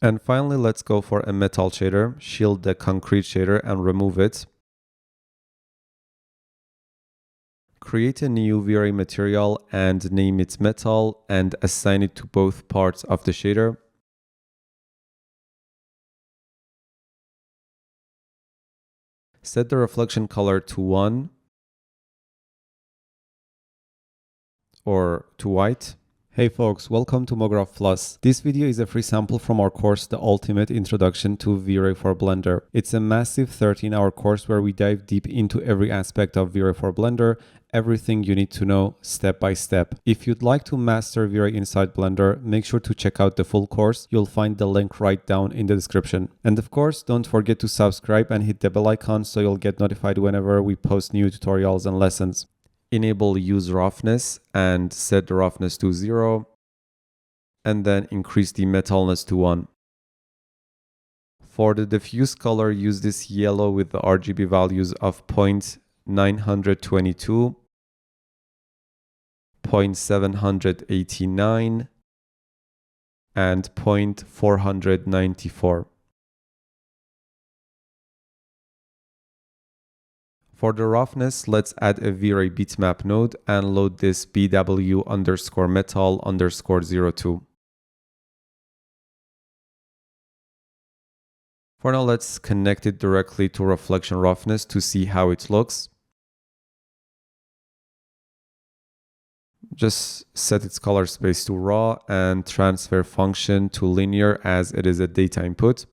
And finally, let's go for a metal shader. Shield the concrete shader and remove it. Create a new V-Ray material and name it metal and assign it to both parts of the shader. Set the reflection color to 1 or to white. Hey folks, welcome to MoGraph Plus. This video is a free sample from our course, The Ultimate Introduction to V-Ray for Blender. It's a massive 13-hour course where we dive deep into every aspect of V-Ray for Blender, everything you need to know step by step. If you'd like to master V-Ray inside Blender, make sure to check out the full course. You'll find the link right down in the description. And of course, don't forget to subscribe and hit the bell icon so you'll get notified whenever we post new tutorials and lessons. Enable use roughness and set the roughness to 0, and then increase the metalness to 1. For the diffuse color, use this yellow with the RGB values of 0.922, 0.789, and 0.494. For the roughness, let's add a V-Ray bitmap node and load this bw_metal_02. For now, let's connect it directly to reflection roughness to see how it looks. Just set its color space to raw and transfer function to linear as it is a data input.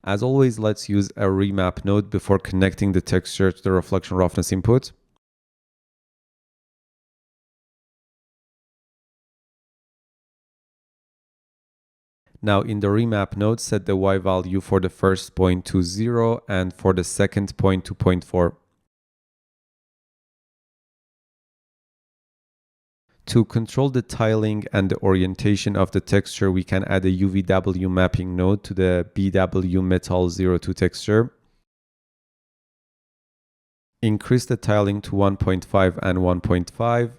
As always, let's use a remap node before connecting the texture to the reflection roughness input. Now in the remap node, set the Y value for the first point to 0 and for the second point to 0.4. To control the tiling and the orientation of the texture, we can add a UVW mapping node to the BW_Metal02 texture. Increase the tiling to 1.5 and 1.5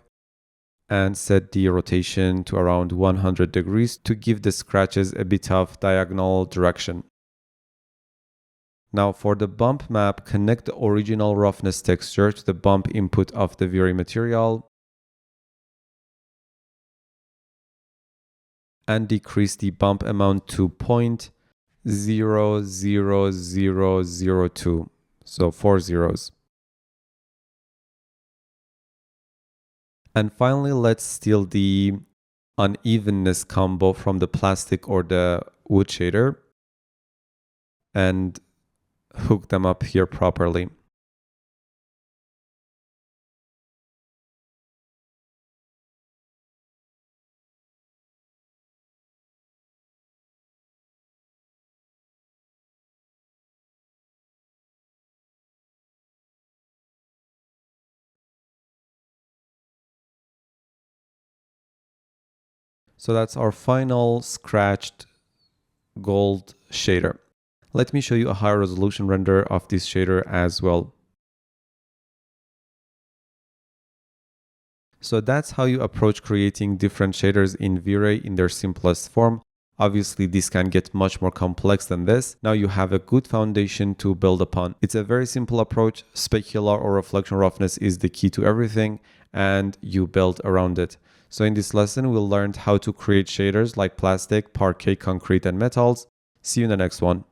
and set the rotation to around 100 degrees to give the scratches a bit of diagonal direction. Now for the bump map, connect the original roughness texture to the bump input of the V-Ray material and decrease the bump amount to 0.00002, so 4 zeros. And finally, let's steal the unevenness combo from the plastic or the wood shader and hook them up here properly. So that's our final scratched gold shader. Let me show you a higher resolution render of this shader as well. So that's how you approach creating different shaders in V-Ray in their simplest form. Obviously, this can get much more complex than this. Now you have a good foundation to build upon. It's a very simple approach. Specular or reflection roughness is the key to everything, and you build around it. So in this lesson, we learned how to create shaders like plastic, parquet, concrete, and metals. See you in the next one.